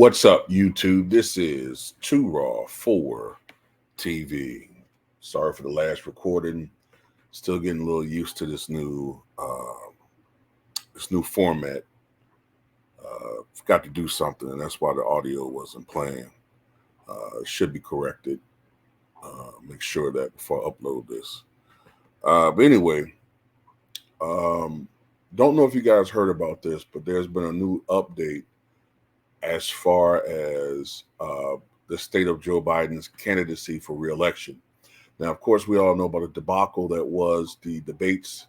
What's up, YouTube? This is Too Raw for TV. Sorry for the last recording. Still getting a little used to this new format. Forgot to do something, and that's why the audio wasn't playing. It should be corrected. Make sure that before I upload this. But anyway, um, don't know if you guys heard about this, but there's been a new update as far as the state of Joe Biden's candidacy for reelection. Now, of course, we all know about the debacle that was the debates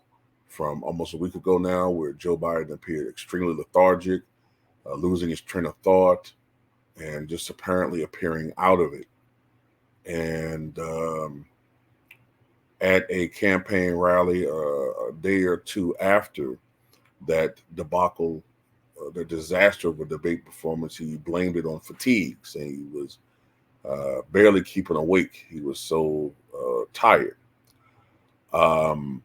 from almost a week ago now, where Joe Biden appeared extremely lethargic, losing his train of thought, and just apparently appearing out of it. And at a campaign rally a day or two after that debacle, the disaster of a debate performance, he blamed it on fatigue, saying he was barely keeping awake. He was so tired. Um,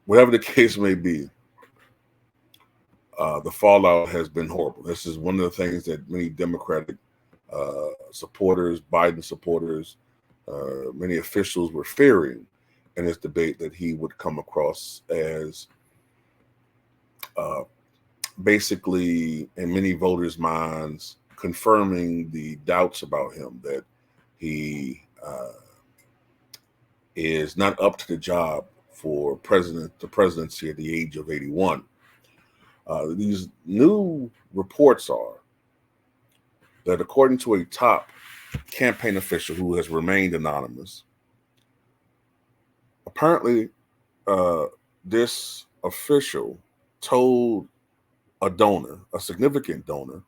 Whatever the case may be, the fallout has been horrible. This is one of the things that many Democratic supporters, Biden supporters, many officials were fearing in this debate, that he would come across as uh, basically, in many voters' minds, confirming the doubts about him, that he is not up to the job for the presidency at the age of 81. These new reports are that, according to a top campaign official who has remained anonymous, apparently this official told a donor, a significant donor,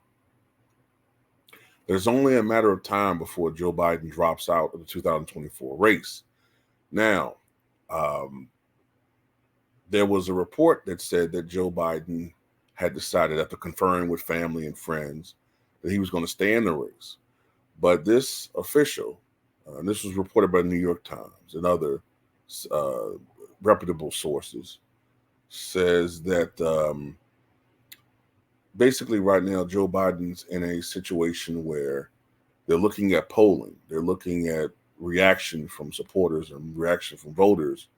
there's only a matter of time before Joe Biden drops out of the 2024 race. Now, um, there was a report that said that Joe Biden had decided, after conferring with family and friends, that he was going to stay in the race. But this official, and this was reported by the New York Times and other uh, reputable sources, says that basically right now Joe Biden's in a situation where they're looking at polling, they're looking at reaction from supporters and reaction from voters,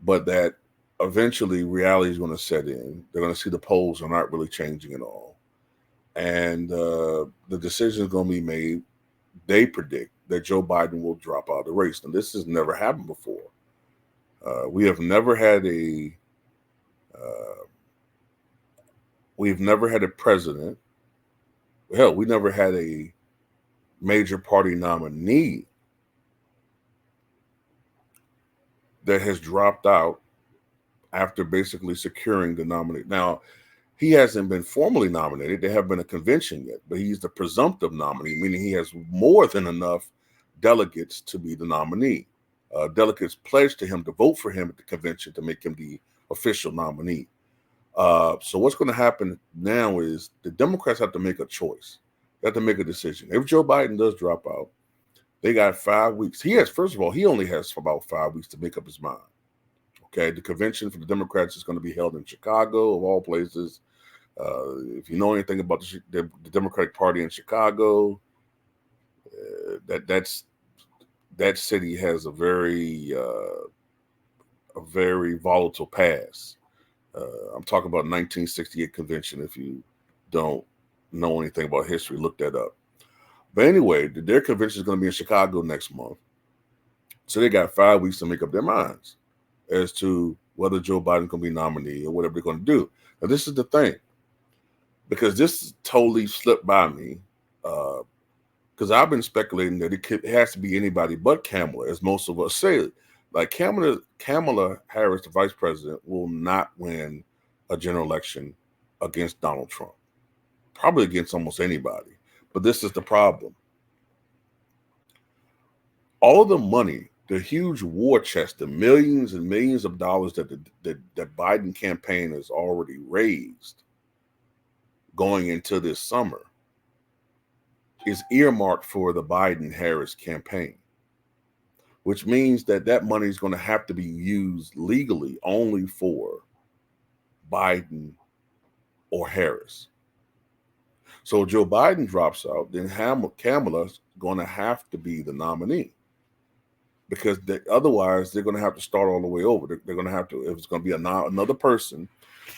but that eventually reality is going to set in. They're going to see the polls are not really changing at all. And the decision is going to be made. They predict that Joe Biden will drop out of the race. Now, this has never happened before. We have never had uh, we've never had a president. Hell, we never had a major party nominee that has dropped out after basically securing the nominee. Now, he hasn't been formally nominated. There haven't been a convention yet, but he's the presumptive nominee, meaning he has more than enough delegates to be the nominee. Delegates pledged to him to vote for him at the convention to make him the official nominee. So what's going to happen now is the Democrats have to make a choice. They have to make a decision. If Joe Biden does drop out, they got 5 weeks. First of all, he only has about 5 weeks to make up his mind. Okay, the convention for the Democrats is going to be held in Chicago, of all places. If you know anything about the Democratic Party in Chicago, that city has a very volatile past. I'm talking about 1968 convention. If you don't know anything about history, look that up. But anyway, their convention is going to be in Chicago next month. So they got 5 weeks to make up their minds as to whether Joe Biden's going to be nominee or whatever they're going to do. Now, this is the thing, because this totally slipped by me, because I've been speculating that it has to be anybody but Kamala, as most of us say. Like Kamala Harris, the vice president, will not win a general election against Donald Trump, probably against almost anybody. But this is the problem. All the money, the huge war chest, the millions and millions of dollars that the Biden campaign has already raised going into this summer, is earmarked for the Biden-Harris campaign, which means that money is going to have to be used legally only for Biden or Harris. So Joe Biden drops out, then Kamala's going to have to be the nominee because otherwise they're going to have to start all the way over. They're going to have to, if it's going to be another person,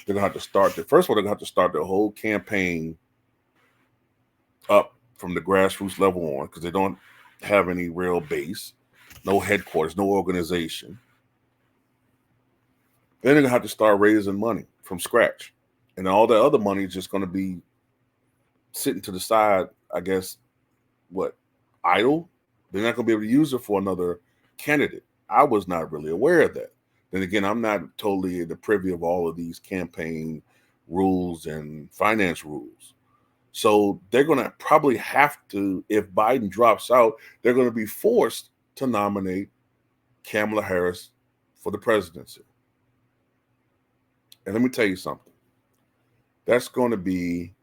they're going to have to start. First of all, they're going to have to start their whole campaign up from the grassroots level on because they don't have any real base, no headquarters, no organization. Then they're going to have to start raising money from scratch. And all the other money is just going to be sitting to the side, I guess, idle. They're not going to be able to use it for another candidate. I was not really aware of that. Then again, I'm not totally the privy of all of these campaign rules and finance rules. So they're going to probably have to, if Biden drops out, they're going to be forced to nominate Kamala Harris for the presidency. And let me tell you something. That's going to be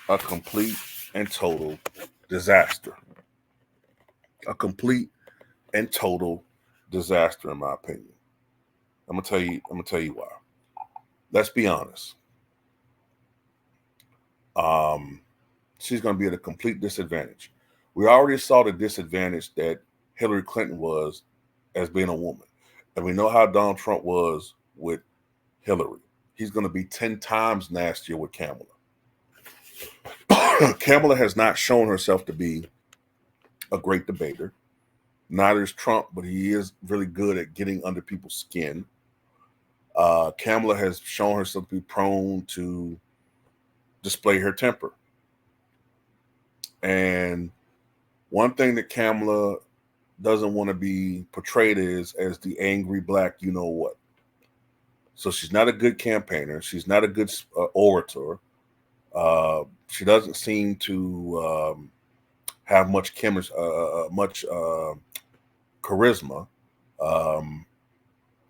a complete and total disaster. A complete and total disaster, in my opinion. I'm gonna tell you why. Let's be honest. She's gonna be at a complete disadvantage. We already saw the disadvantage that Hillary Clinton was as being a woman, and we know how Donald Trump was with Hillary. He's gonna be 10 times nastier with Kamala. Kamala has not shown herself to be a great debater. Neither is Trump, but he is really good at getting under people's skin. Kamala has shown herself to be prone to display her temper. And one thing that Kamala doesn't want to be portrayed as the angry black you know what. So she's not a good campaigner. She's not a good orator. She doesn't seem to have much charisma.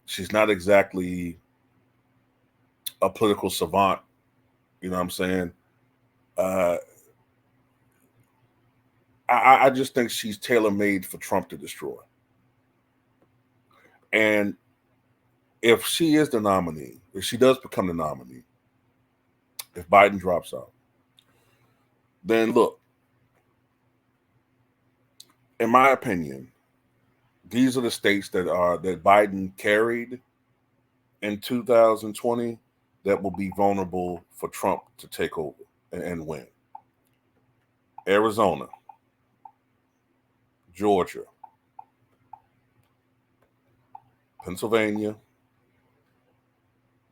She's not exactly a political savant. You know what I'm saying? I just think she's tailor-made for Trump to destroy. And if she is the nominee, if she does become the nominee, if Biden drops out, then look, in my opinion, these are the states that Biden carried in 2020 that will be vulnerable for Trump to take over and win. Arizona, Georgia, Pennsylvania,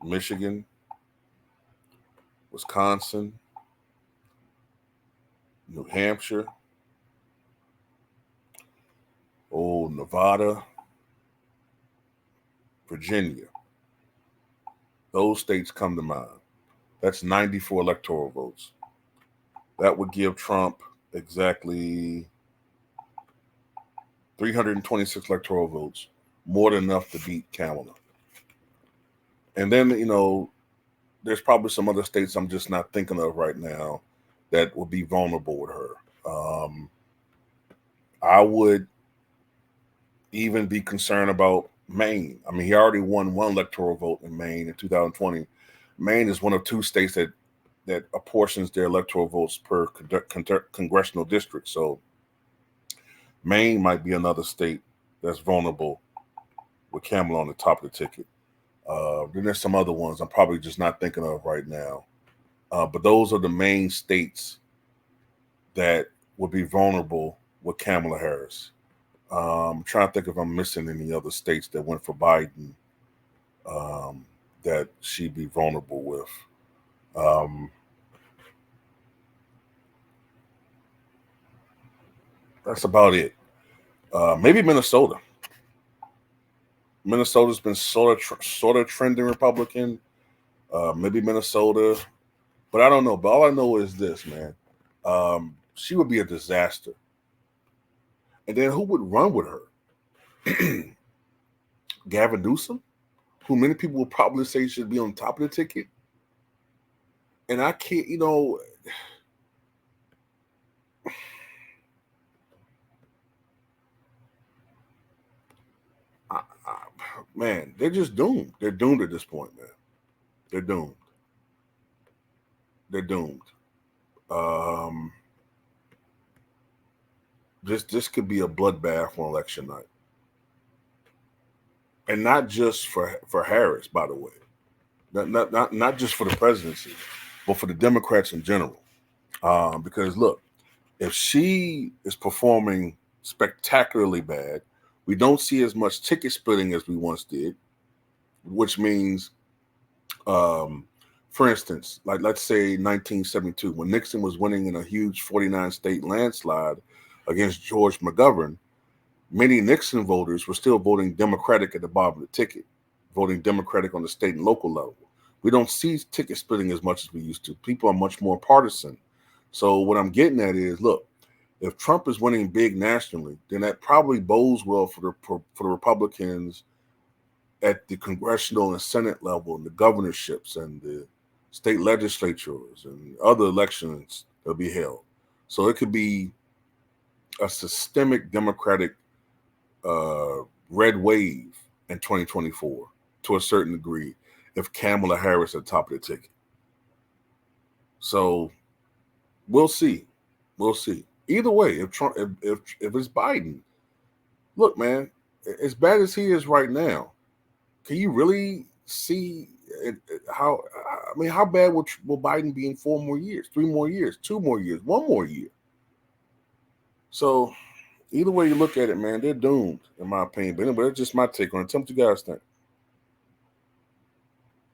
Michigan, Wisconsin, New Hampshire, Nevada, Virginia. Those states come to mind. That's 94 electoral votes. That would give Trump exactly 326 electoral votes, more than enough to beat Kamala. And then, there's probably some other states I'm just not thinking of right now that would be vulnerable with her. I would even be concerned about Maine. I mean, he already won one electoral vote in Maine in 2020. Maine is one of two states that apportions their electoral votes per congressional district. So Maine might be another state that's vulnerable with Kamala on the top of the ticket. Then there's some other ones I'm probably just not thinking of right now. But those are the main states that would be vulnerable with Kamala Harris. I'm trying to think if I'm missing any other states that went for Biden that she'd be vulnerable with. That's about it. Maybe Minnesota. Minnesota's been sort of trending Republican. Maybe Minnesota, but I don't know. But all I know is this, man. She would be a disaster. And then who would run with her? Gavin Newsom, who many people will probably say should be on top of the ticket. And I can't, man, they're just doomed. They're doomed at this point, man. They're doomed. They're doomed. Um, this could be a bloodbath on election night, and not just for Harris, by the way, not just for the presidency, but for the Democrats in general. Because look, if she is performing spectacularly bad, we don't see as much ticket splitting as we once did, which means, um, for instance, like let's say 1972, when Nixon was winning in a huge 49 state landslide against George McGovern, many Nixon voters were still voting Democratic at the bottom of the ticket, voting Democratic on the state and local level. We don't see ticket splitting as much as we used to. People are much more partisan. So what I'm getting at is, look, if Trump is winning big nationally, then that probably bodes well for the Republicans at the congressional and Senate level, and the governorships and the state legislatures and other elections that'll be held. So it could be a systemic Democratic red wave in 2024 to a certain degree if Kamala Harris at the top of the ticket. So we'll see. We'll see. Either way, if Trump, if it's Biden, look, man, as bad as he is right now, can you really see how? I mean, how bad will Biden be in 4 more years, 3 more years, 2 more years, 1 more year? So either way you look at it, man, they're doomed, in my opinion. But anyway, that's just my take on it. Tell me what you guys think.